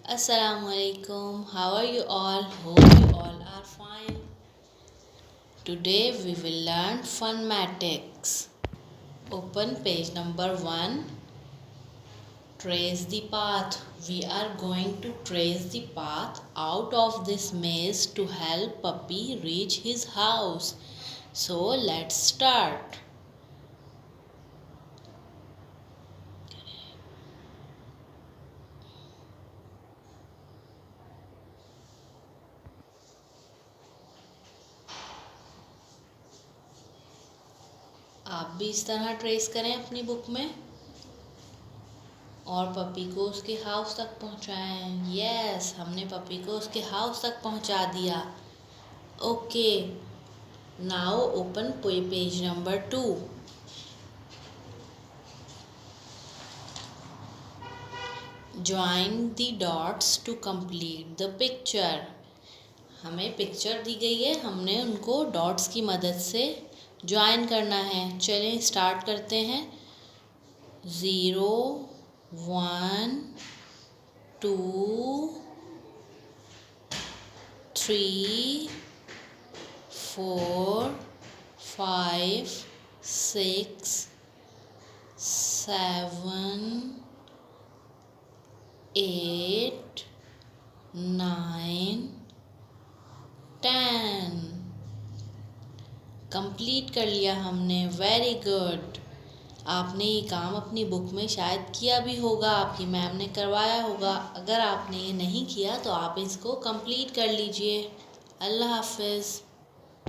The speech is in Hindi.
Assalamualaikum. How are you all? Hope you all are fine. Today we will learn phonetics. Open page number 1. Trace the path. We are going to trace the path out of this maze to help Puppy reach his house. So let's start. आप भी इस तरह ट्रेस करें अपनी बुक में और पपी को उसके हाउस तक पहुंचाएं। यस, हमने पपी को उसके हाउस तक पहुंचा दिया। Okay, now open page number 2। Join the dots to complete the picture. हमें पिक्चर दी गई है, हमने उनको डॉट्स की मदद से ज्वाइन करना है। चलें स्टार्ट करते हैं। 0 1 2 3 4 5 6 7 8 9 10। कंप्लीट कर लिया हमने। Very good. आपने ये काम अपनी बुक में शायद किया भी होगा, आपकी मैम ने करवाया होगा। अगर आपने ये नहीं किया तो आप इसको कंप्लीट कर लीजिए। अल्लाह हाफिज़।